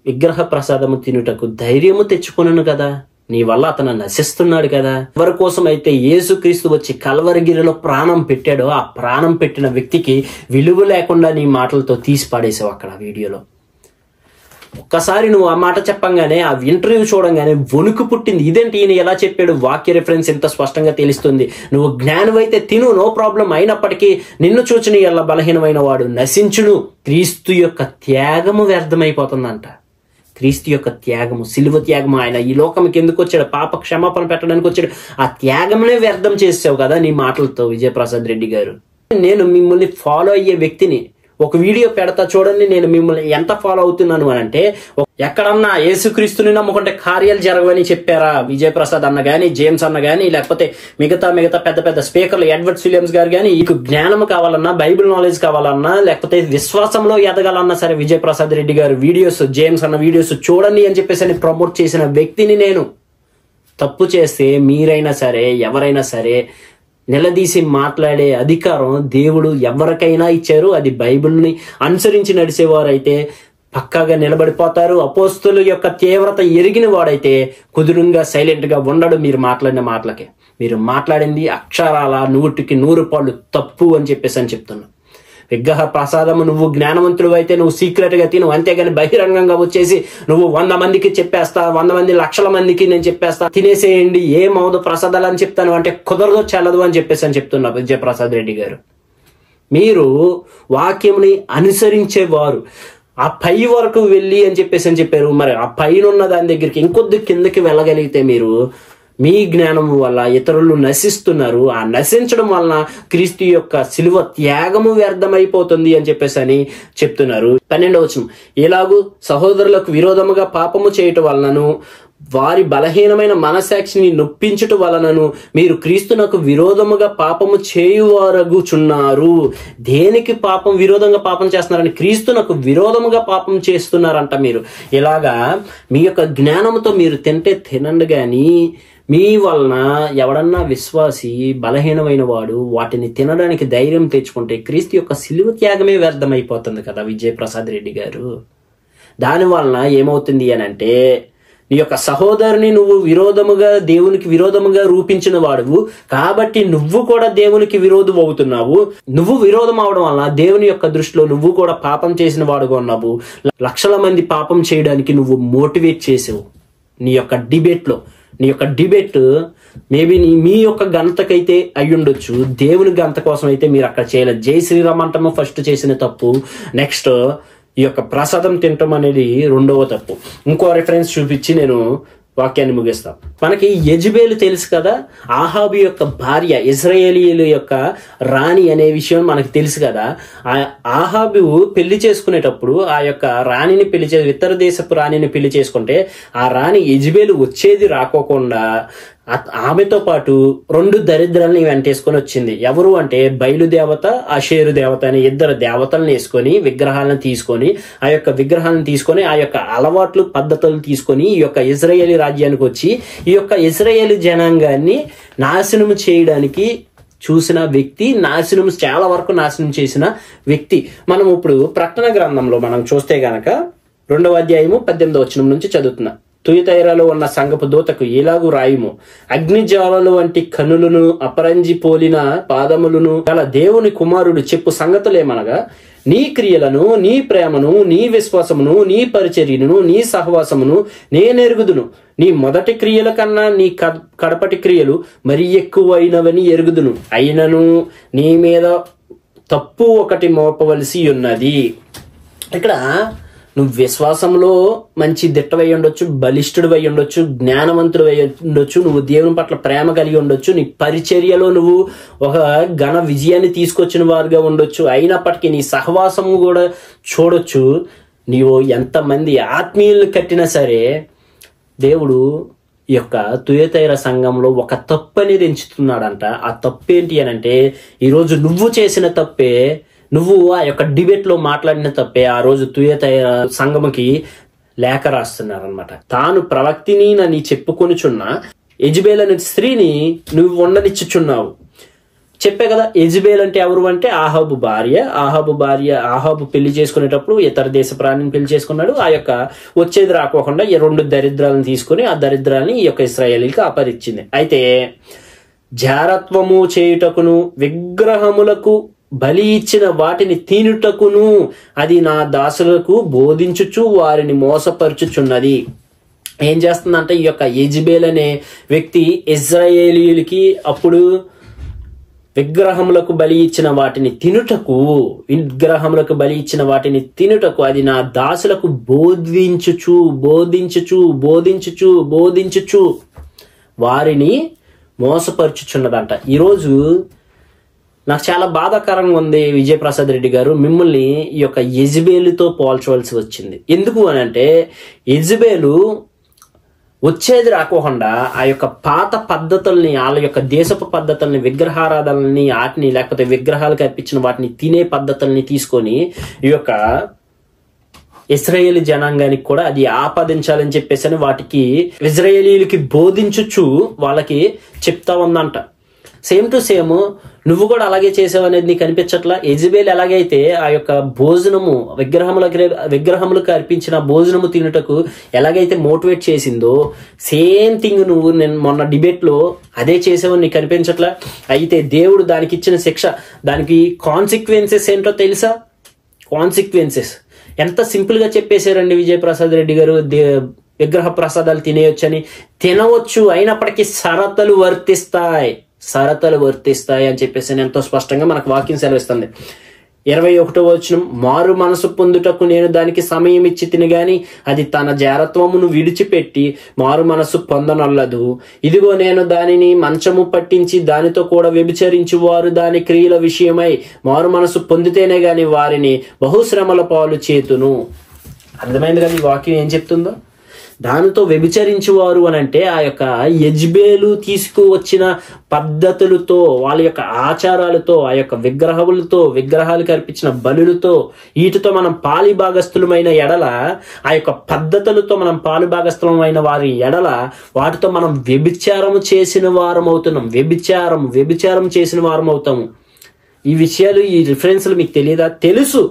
విగ్రహ ప్రసాదము తినుటకు ధైర్యము తెచ్చుకొనును కదా. నీ వల్ల అతను నశిస్తున్నాడు కదా. ఎవరి కోసం అయితే యేసుక్రీస్తు వచ్చి కల్వరిగిరిలో ప్రాణం పెట్టాడో ఆ ప్రాణం పెట్టిన వ్యక్తికి విలువ లేకుండా నీ మాటలతో తీసి పాడేసావు అక్కడ వీడియోలో. ఒక్కసారి నువ్వు ఆ మాట చెప్పంగానే, ఆ ఇంటర్వ్యూ చూడంగానే వణుకు పుట్టింది. ఇదేంటి ఈయన ఎలా చెప్పాడు? వాక్య రిఫరెన్స్ ఎంత స్పష్టంగా తెలుస్తుంది. నువ్వు జ్ఞానమైతే తిను, నో ప్రాబ్లం. అయినప్పటికీ నిన్ను చూచిన ఎల్ల బలహీనమైన వాడు నశించును. క్రీస్తు యొక్క త్యాగము వ్యర్థమైపోతుందంట. క్రీస్తు యొక్క త్యాగము, సిలువ త్యాగము. ఆయన ఈ లోకంకి ఎందుకు వచ్చాడు? పాప క్షమాపణ పెట్టడానికి వచ్చాడు. ఆ త్యాగంనే వ్యర్థం చేసావు కదా నీ మాటలతో విజయప్రసాద్ రెడ్డి గారు. నేను మిమ్మల్ని ఫాలో అయ్యే వ్యక్తిని. ఒక వీడియో పెడతా చూడండి, నేను మిమ్మల్ని ఎంత ఫాలో అవుతున్నాను అని అంటే, ఎక్కడన్నా యేసుక్రీస్తుని నమ్ముకుంటే కార్యాలు జరగవని చెప్పారా విజయప్రసాద్ అన్న గానీ, జేమ్స్ అన్న గానీ, లేకపోతే మిగతా పెద్ద పెద్ద స్పీకర్లు ఎడ్వర్డ్స్ విలియమ్స్ గారు గానీ, నీకు జ్ఞానం కావాలన్నా, బైబిల్ నాలెడ్జ్ కావాలన్నా, లేకపోతే విశ్వాసంలో ఎదగాలన్నా సరే విజయప్రసాద్ రెడ్డి గారు వీడియోస్, జేమ్స్ అన్న వీడియోస్ చూడండి అని చెప్పేసి ప్రమోట్ చేసిన వ్యక్తిని నేను. తప్పు చేస్తే మీరైనా సరే, ఎవరైనా సరే నిలదీసి మాట్లాడే అధికారం దేవుడు ఎవరికైనా ఇచ్చారు. అది బైబిల్ని అనుసరించి నడిచేవారైతే పక్కాగా నిలబడిపోతారు. అపోస్తుల యొక్క తీవ్రత ఎరిగిన వాడైతే కుదురుగా సైలెంట్ గా ఉండడు. మీరు మాట్లాడిన మాటలకే, మీరు మాట్లాడింది అక్షరాల 100కి 100 పాళ్ళు తప్పు అని చెప్పేసి అని చెప్తున్నా. విగ్రహ ప్రసాదము నువ్వు జ్ఞానవంతుడు అయితే నువ్వు సీక్రెట్ గా తిను, అంతేగాని బహిరంగంగా వచ్చేసి నువ్వు 100 మందికి చెప్పేస్తా, 100 మంది లక్షల మందికి నేను చెప్పేస్తా, తినేసేయండి ఏమవుదు ప్రసాదాలు అని చెప్తాను అంటే కుదరదు, చెల్లదు అని చెప్పేసి అని చెప్తున్నా విజయప్రసాద్ రెడ్డి గారు. మీరు వాక్యంని అనుసరించేవారు ఆ పై వరకు వెళ్ళి అని చెప్పేసి అని చెప్పారు. మరి ఆ పైన ఉన్న దాని దగ్గరికి ఇంకొద్ది కిందకి వెళ్ళగలిగితే మీరు మీ జ్ఞానం వల్ల ఇతరులు నశిస్తున్నారు. ఆ నశించడం వలన క్రీస్తు యొక్క సిలువ త్యాగము వ్యర్థమైపోతుంది అని చెప్పేసి అని చెప్తున్నారు. 12వ వచనం, ఎలాగూ సహోదరులకు విరోధముగా పాపము చేయటం వలనను వారి బలహీనమైన మనసాక్షిని నొప్పించుట వలనను మీరు క్రీస్తునకు విరోధముగా పాపము చేయువారగుచున్నారు. దేనికి విరోధంగా పాపం చేస్తున్నారని? క్రీస్తునకు విరోధముగా పాపం చేస్తున్నారంట. మీరు ఇలాగా మీ యొక్క జ్ఞానంతో మీరు తినండి గాని మీ వలన ఎవడన్నా విశ్వాసి బలహీనమైన వాడు వాటిని తినడానికి ధైర్యం తెచ్చుకుంటే క్రీస్తు యొక్క సిలువ త్యాగమే వ్యర్థమైపోతుంది కదా విజయప్రసాద్ రెడ్డి గారు. దాని వలన ఏమవుతుంది అని అంటే, నీ యొక్క సహోదరుని నువ్వు దేవునికి విరోధముగా రూపించిన వాడువు కాబట్టి నువ్వు కూడా దేవునికి విరోధం అవుతున్నావు. నువ్వు విరోధం అవడం వలన దేవుని యొక్క దృష్టిలో నువ్వు కూడా పాపం చేసిన వాడుగా ఉన్నావు. లక్షల మంది పాపం చేయడానికి నువ్వు మోటివేట్ చేసావు నీ యొక్క డిబేట్ మేబీ మీ యొక్క ఘనతకైతే అయ్యుండొచ్చు, దేవుని ఘనత కోసం అయితే మీరు అక్కడ చేయలేదు. జై శ్రీరామ్ అంటము ఫస్ట్ చేసిన తప్పు. నెక్స్ట్ ఈ యొక్క ప్రసాదం తినటం అనేది రెండవ తప్పు. ఇంకో రిఫరెన్స్ చూపించి నేను వాక్యాన్ని ముగిస్తాం. మనకి యెజబేలు తెలుసు కదా, ఆహాబు యొక్క భార్య, ఇశ్రాయేలీయుల యొక్క రాణి అనే విషయం మనకు తెలుసు కదా. ఆహాబు పెళ్లి చేసుకునేటప్పుడు ఆ యొక్క రాణిని ఇతర దేశపు రాణిని పెళ్లి చేసుకుంటే ఆ రాణి యెజబేలు వచ్చేది రాకోకుండా ఆమెతో పాటు 2 దరిద్రాలని వెంటేసుకొని వచ్చింది. ఎవరు అంటే బయలుదేవత, అషేరు దేవత అనే 2 దేవతలను వేసుకొని విగ్రహాలను తీసుకొని ఆ యొక్క అలవాట్లు పద్ధతులు తీసుకొని ఈ యొక్క ఇశ్రాయేలీ రాజ్యానికి వచ్చి ఈ యొక్క ఇశ్రాయేలీ జనాంగాన్ని నాశనం చేయడానికి చూసిన వ్యక్తి, చాలా వరకు నాశనం చేసిన వ్యక్తి. మనం ఇప్పుడు ప్రకటన గ్రంథంలో మనం చూస్తే గనక 2వ అధ్యాయము 18వ వచనం నుంచి చదువుతున్నా. తుయతైరలో ఉన్న సంగపు దూతకు ఇలాగు రాయుము, అగ్నిజ్వాలలు వంటి కనులను అపరంజి పోలిన పాదములను గల దేవుని కుమారుడు చెప్పు సంగతులేమనగా, నీ క్రియలను, నీ ప్రేమను, నీ విశ్వాసమును, నీ పరిచర్యను, నీ సహవాసమును నేనెరుగుదును. నీ మొదటి క్రియల కన్నా నీ కడపటి క్రియలు మరి ఎక్కువైనవని ఎరుగుదును. అయినను నీ మీద తప్పు ఒకటి మోపవలసి ఉన్నది. ఇక్కడ నువ్వు విశ్వాసంలో మంచి దిట్టవై ఉండొచ్చు, బలిష్ఠుడు అయి ఉండొచ్చు, జ్ఞానవంతుడు అయి ఉండొచ్చు, నువ్వు దేవుని పట్ల ప్రేమ కలిగి ఉండొచ్చు, నీ పరిచర్యలో నువ్వు ఒక ఘన విజయాన్ని తీసుకొచ్చిన వారుగా ఉండొచ్చు. అయినప్పటికీ నీ సహవాసము కూడా చూడొచ్చు. నీవు ఎంతమంది ఆత్మీయులు కట్టినా సరే దేవుడు ఈ యొక్క తుయతైర సంఘంలో ఒక తప్పు అనేది ఎంచుతున్నాడంట. ఆ తప్పు ఏంటి అని అంటే, ఈరోజు నువ్వు చేసిన తప్పే, నువ్వు ఆ యొక్క డిబేట్ లో మాట్లాడిన తప్పే ఆ రోజు తుయతైర సంఘముకి లేఖ రాస్తున్నారనమాట. తాను ప్రవక్తిని నన్ను చెప్పుకొనిచున్న యెజబేల్ అనే స్త్రీని నువ్వు ఉండనిచ్చుచున్నావు. చెప్పే కదా, యెజబేల్ అంటే ఎవరు అంటే ఆహాబు భార్య. ఆహాబు పెళ్లి చేసుకునేటప్పుడు ఇతర దేశ ప్రాణిని పెళ్లి చేసుకున్నాడు. ఆ యొక్క వచ్చేది రాకోకుండా 2 దరిద్రాలను తీసుకుని ఆ దరిద్రాన్ని ఈ యొక్క ఇశ్రాయేలీకి అపరిచింది. అయితే జారత్వము చేయుటకును విగ్రహములకు బలి ఇచ్చిన వాటిని తినుటకును అది నా దాసులకు బోధించుచు వారిని మోసపరుచుచున్నది. ఏం చేస్తుందంటే, ఈ యొక్క యెజబేల్ అనే వ్యక్తి ఇశ్రాయేలీయులకి అప్పుడు విగ్రహములకు బలి ఇచ్చిన వాటిని తినుటకు అది నా దాసులకు బోధించుచు వారిని మోసపరుచుచున్నదంట. ఈరోజు నాకు చాలా బాధాకరంగా ఉంది విజయప్రసాద్ రెడ్డి గారు, మిమ్మల్ని ఈ యొక్క యెజబేలుతో పోల్చవలసి వచ్చింది. ఎందుకు అని అంటే, యెజబేలు వచ్చేది రాకోకుండా ఆ యొక్క పాత పద్ధతుల్ని, వాళ్ళ యొక్క దేశపు పద్ధతుల్ని, విగ్రహారాధనల్ని, వాటిని లేకపోతే విగ్రహాలకు అర్పించిన వాటిని తినే పద్ధతుల్ని తీసుకొని ఈ యొక్క ఇశ్రాయేలీ జనాంగానికి కూడా అది ఆపాదించాలని చెప్పేసి వాటికి ఇశ్రాయేలీలకి బోధించుచు వాళ్ళకి చెప్తా ఉందంట. సేమ్ టు సేమ్ నువ్వు కూడా అలాగే చేసావు అనేది నీకు అనిపించట్లా? యెజబేల్ ఎలాగైతే ఆ యొక్క భోజనము విగ్రహములకు అర్పించిన భోజనము తినుటకు ఎలాగైతే మోటివేట్ చేసిందో, సేమ్ థింగ్ నువ్వు నేను మొన్న డిబేట్ లో అదే చేసావని నీకు అనిపించట్లా? అయితే దేవుడు దానికి ఇచ్చిన శిక్ష, దానికి కాన్సిక్వెన్సెస్ ఏంటో తెలుసా? కాన్సిక్వెన్సెస్ ఎంత సింపుల్ గా చెప్పేశారండి విజయప్రసాద్ రెడ్డి గారు. విగ్రహ ప్రసాదాలు తినేయొచ్చని, తినవచ్చు, అయినప్పటికీ షరతులు వర్తిస్తాయి అని చెప్పేసి ఎంతో స్పష్టంగా మనకు వాక్యం సెలవిస్తుంది. 21వ వచనం, మారు మనసు పొందుటకు నేను దానికి సమయం ఇచ్చి తిని గాని అది తన జారత్వమును విడిచిపెట్టి మారు మనసు పొందనొల్లదు. ఇదిగో నేను దానిని మంచము పట్టించి దానితో కూడా వ్యభిచరించి వారు దాని క్రియల విషయమై మారు మనసు పొందితేనే గాని వారిని బహుశ్రమల పాలు చేతును. అర్థమైంది కదా ఈ వాక్యం ఏం చెప్తుందో? దానితో వ్యభిచరించేవారు అని అంటే ఆ యొక్క యెజబేలు తీసుకువచ్చిన పద్ధతులతో, వాళ్ళ యొక్క ఆచారాలతో, ఆ యొక్క విగ్రహములతో, విగ్రహాలకు అర్పించిన బలులతో, వీటితో మనం పాలిభాగస్థులమైన ఎడల, ఆ యొక్క పద్ధతులతో మనం పాలిభాగస్థులమైన వారి ఎడల వాటితో మనం వ్యభిచారం చేసిన వారం అవుతున్నాం. వ్యభిచారం చేసిన వారం అవుతాము. ఈ విషయాలు, ఈ రిఫరెన్స్లు మీకు తెలియదా? తెలుసు.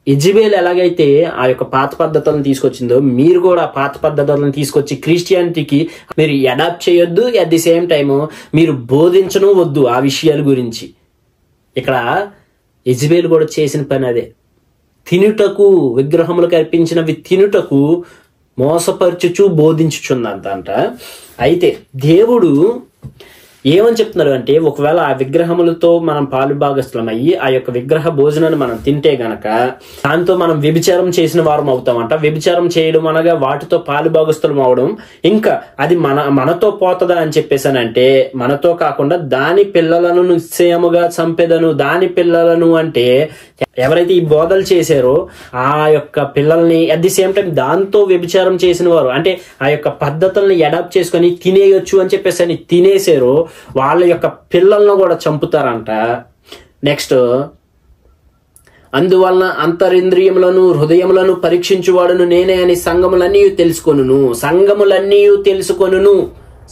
యెజబేలు ఎలాగైతే ఆ యొక్క పాత పద్ధతులను తీసుకొచ్చిందో, మీరు కూడా ఆ పాత పద్ధతులను తీసుకొచ్చి క్రిస్టియానిటీకి మీరు అడాప్ట్ చేయొద్దు. అట్ ది సేమ్ టైము మీరు బోధించను వద్దు ఆ విషయాల గురించి. ఇక్కడ యెజబేలు కూడా చేసిన పని అదే. తినుటకు, విగ్రహములకు అర్పించినవి తినుటకు మోసపరచుచు బోధించుచుందంట. అయితే దేవుడు ఏమని చెప్తున్నారు అంటే, ఒకవేళ ఆ విగ్రహములతో మనం పాలుభాగస్థులమయ్యి ఆ యొక్క విగ్రహ భోజనాన్ని మనం తింటే గనక దాంతో మనం వ్యభిచారం చేసిన వారం అవుతామంట. వ్యభిచారం చేయడం అనగా వాటితో పాలుభాగస్థులం అవడం. ఇంకా అది మనతో పోతుందా అని చెప్పేసానంటే, మనతో కాకుండా దాని పిల్లలను నిశ్చయముగా చంపెదను. దాని పిల్లలను అంటే ఎవరైతే ఈ బోధలు చేశారో ఆ యొక్క పిల్లల్ని, అట్ ది సేమ్ టైం దాంతో వ్యభిచారం చేసిన వారు, అంటే ఆ యొక్క పద్ధతుల్ని అడాప్ట్ చేసుకొని తినేయొచ్చు అని చెప్పేసి అని తినేసారో వాళ్ళ యొక్క పిల్లలను కూడా చంపుతారంట. నెక్స్ట్, అందువలన అంతరింద్రియములను హృదయములను పరీక్షించువాడును నేనే అని సంఘములన్నీ తెలుసుకొనును.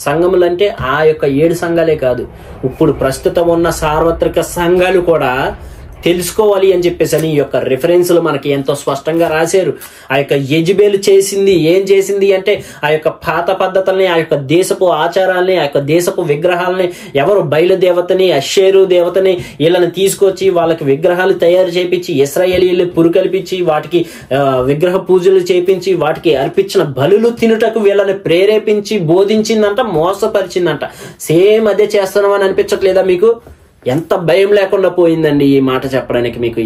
సంఘములంటే ఆ యొక్క 7 సంఘాలే కాదు, ఇప్పుడు ప్రస్తుతం ఉన్న సార్వత్రిక సంఘాలు కూడా తెలుసుకోవాలి అని చెప్పేసి అని ఈ యొక్క రిఫరెన్స్లు మనకి ఎంతో స్పష్టంగా రాశారు. ఆ యొక్క యెజబేలు ఏం చేసింది అంటే, ఆ యొక్క పాత పద్ధతుల్ని, ఆ యొక్క దేశపు ఆచారాల్ని, ఆ యొక్క దేశపు విగ్రహాలని, ఎవరు బయలుదేవతని, అషేరు దేవతని వీళ్ళని తీసుకొచ్చి వాళ్ళకి విగ్రహాలు తయారు చేపించి, ఇశ్రాయేలీలు పురుకల్పించి వాటికి విగ్రహ పూజలు చేపించి వాటికి అర్పించిన బలులు తినుటకు వీళ్ళని ప్రేరేపించి బోధించిందంట, మోసపరిచిందంట. సేమ్ అదే చేస్తున్నామని అనిపించట్లేదా మీకు? ఎంత భయం లేకుండా పోయిందండి ఈ మాట చెప్పడానికి మీకు.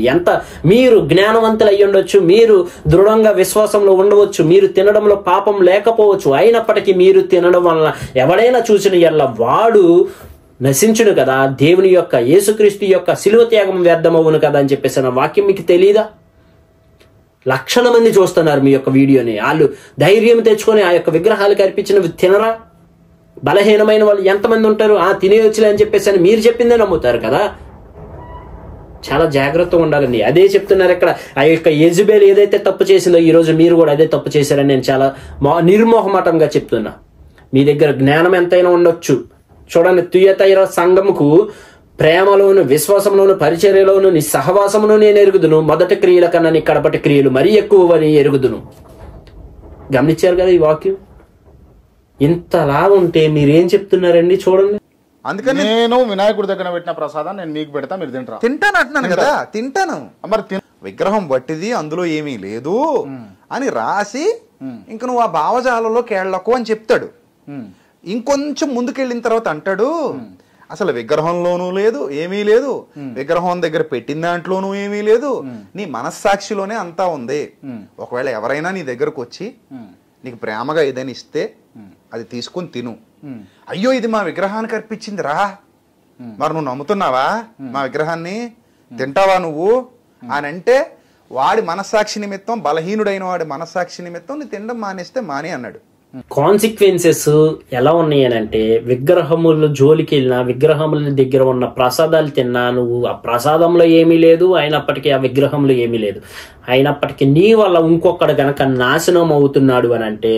మీరు జ్ఞానవంతులు అయ్యి ఉండొచ్చు, మీరు దృఢంగా విశ్వాసంలో ఉండవచ్చు, మీరు తినడంలో పాపం లేకపోవచ్చు, అయినప్పటికీ మీరు తినడం వలన ఎవడైనా చూసిన ఎల్ల వాడు నశించును కదా, దేవుని యొక్క యేసుక్రీస్తు యొక్క శిలువ త్యాగం వ్యర్థమవును కదా అని చెప్పేసి నా వాక్యం మీకు తెలీదా? లక్షల మంది చూస్తున్నారు మీ యొక్క వీడియోని. వాళ్ళు ధైర్యం తెచ్చుకొని ఆ యొక్క విగ్రహాలకు అర్పించినవి తినరా? బలహీనమైన వాళ్ళు ఎంతమంది ఉంటారు? తినేయొచ్చులే అని చెప్పేసి అని మీరు చెప్పిందే నమ్ముతారు కదా. చాలా జాగ్రత్తగా ఉండాలండి. అదే చెప్తున్నారు ఇక్కడ. ఆ యొక్క యెజబేలు ఏదైతే తప్పు చేసిందో ఈ రోజు మీరు కూడా అదే తప్పు చేశారని నేను చాలా నిర్మోహమాటంగా చెప్తున్నా. మీ దగ్గర జ్ఞానం ఎంతైనా ఉండొచ్చు. చూడండి, తుయతైర సంఘముకు ప్రేమలోను, విశ్వాసంలోను, పరిచర్యలోను, నీ సహవాసమును నేను ఎరుగుదును, మొదటి క్రియల కన్నా నీ కడపటి క్రియలు మరీ ఎక్కువని ఎరుగుదును. గమనించారు కదా ఈ వాక్యం? ఇంతలా ఉంటే మీరేం చెప్తున్నారండి? చూడండి, అందుకని నేను వినాయకుడి దగ్గర పెట్టిన ప్రసాదం నేను మీకు పెడతా, మీరు తింటారా? తింటాను అంటున్నాను కదా, తింటాను. మరి విగ్రహం వట్టిది, అందులో ఏమీ లేదు అని రాసి ఇంక నువ్వు ఆ భావజాలలో కేళ్లకు అని చెప్తాడు. ఇంకొంచెం ముందుకెళ్ళిన తర్వాత అంటాడు, అసలు విగ్రహంలోనూ లేదు, ఏమీ లేదు, విగ్రహం దగ్గర పెట్టిన దాంట్లోనూ ఏమీ లేదు, నీ మనస్సాక్షిలోనే అంతా ఉంది. ఒకవేళ ఎవరైనా నీ దగ్గరకు వచ్చి నీకు ప్రేమగా ఏదైనా ఇస్తే అది తీసుకొని తిను. అయ్యో ఇది మా విగ్రహానికి అర్పించింది రా, మరి నువ్వు నమ్ముతున్నావా మా విగ్రహాన్ని? తింటావా నువ్వు అని అంటే వాడి మనస్సాక్షి నిమిత్తం, బలహీనుడైన వాడి మనస్సాక్షి నిమిత్తం నీ తినడం మానేస్తే మానే అన్నాడు. కాన్సిక్వెన్సెస్ ఎలా ఉన్నాయి అని అంటే, విగ్రహములు జోలికి వెళ్ళినా, విగ్రహముల దగ్గర ఉన్న ప్రసాదాలు తిన్నా, నువ్వు ఆ ప్రసాదంలో ఏమీ లేదు, అయినప్పటికీ ఆ విగ్రహంలో ఏమీ లేదు, అయినప్పటికీ నీ వల్ల ఇంకొకడు గనక నాశనం అవుతున్నాడు అని అంటే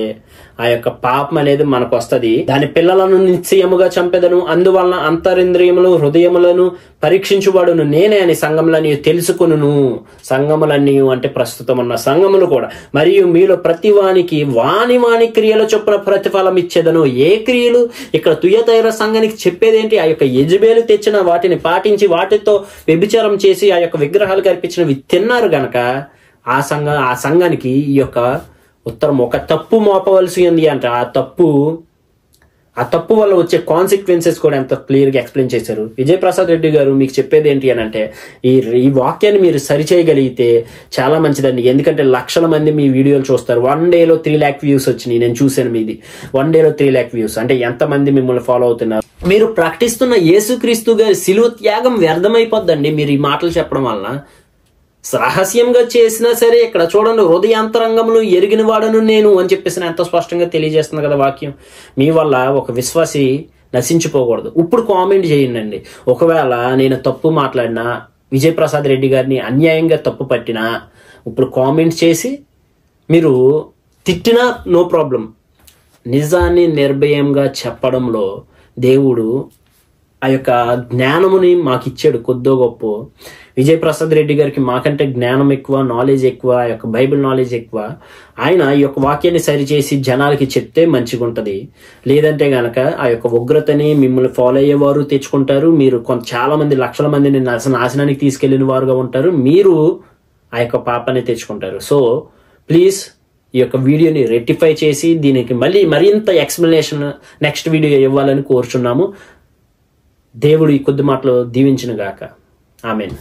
ఆ యొక్క పాపం అనేది మనకు వస్తుంది. దాని పిల్లలను నిశ్చయముగా చంపెదను, అందువలన అంతరింద్రియములు హృదయములను పరీక్షించువాడును నేనే అని సంఘములని తెలుసుకును. సంఘములన్నీ అంటే ప్రస్తుతం ఉన్న సంఘములు కూడా. మరియు మీలో ప్రతి వానికి వాని క్రియల చొప్పున ప్రతిఫలం ఇచ్చేదను. ఏ క్రియలు? ఇక్కడ తుయతైర సంఘానికి చెప్పేదేంటి? ఆ యొక్క యెజబేలు తెచ్చిన వాటిని పాటించి వాటితో వ్యభిచారం చేసి ఆ యొక్క విగ్రహాలకు అర్పించినవి తిన్నారు గనక ఆ సంఘానికి ఈ యొక్క ఉత్తరం ఒక తప్పు మోపవలసి ఉంది అంటే, ఆ తప్పు వల్ల వచ్చే కాన్సిక్వెన్సెస్ కూడా ఎంత క్లియర్ గా ఎక్స్ప్లెయిన్ చేశారు. విజయప్రసాద్ రెడ్డి గారు మీకు చెప్పేది ఏంటి అని అంటే, ఈ వాక్యాన్ని మీరు సరిచేయగలిగితే చాలా మంచిదండి. ఎందుకంటే లక్షల మంది మీ వీడియోలు చూస్తారు. 1 డేలో 3 lakh వ్యూస్ వచ్చినాయి. నేను చూశాను మీది 1 డేలో 3 lakh వ్యూస్. అంటే ఎంతమంది మిమ్మల్ని ఫాలో అవుతున్నారు? మీరు ప్రకటిస్తున్న యేసుక్రీస్తు గారి శిలువ త్యాగం వ్యర్థమైపోద్దండి మీరు ఈ మాటలు చెప్పడం వలన. రహస్యంగా చేసినా సరే ఇక్కడ చూడండి, హృదయాంతరంగంలో ఎరిగిన వాడను నేను అని చెప్పేసి ఎంతో స్పష్టంగా తెలియజేస్తుంది కదా వాక్యం. మీ వల్ల ఒక విశ్వాసి నశించిపోకూడదు. ఇప్పుడు కామెంట్ చేయండి. ఒకవేళ నేను తప్పు మాట్లాడినా, విజయప్రసాద్ రెడ్డి గారిని అన్యాయంగా తప్పు పట్టినా, ఇప్పుడు కామెంట్ చేసి మీరు తిట్టినా నో ప్రాబ్లం. నిజాన్ని నిర్భయంగా చెప్పడంలో దేవుడు ఆ యొక్క జ్ఞానముని మాకు ఇచ్చాడు కొద్దో గొప్ప. విజయప్రసాద్ రెడ్డి గారికి మాకంటే జ్ఞానం ఎక్కువ, నాలెడ్జ్ ఎక్కువ, ఆ యొక్క బైబిల్ నాలెడ్జ్ ఎక్కువ. ఆయన ఈ యొక్క వాక్యాన్ని సరిచేసి జనాలకి చెప్తే మంచిగా ఉంటుంది. లేదంటే గనక ఆ యొక్క ఉగ్రతని మిమ్మల్ని ఫాలో అయ్యేవారు తెచ్చుకుంటారు. మీరు చాలా మంది, లక్షల మందిని నాశనానికి తీసుకెళ్లిన వారుగా ఉంటారు. మీరు ఆ యొక్క పాపాన్ని తెచ్చుకుంటారు. సో ప్లీజ్ ఈ యొక్క వీడియోని రెక్టిఫై చేసి దీనికి మరింత ఎక్స్ప్లెనేషన్ నెక్స్ట్ వీడియో ఇవ్వాలని కోరుచున్నాము. దేవుడు ఈ కొద్ది మాటలు దీవించును గాక. ఆమేన్.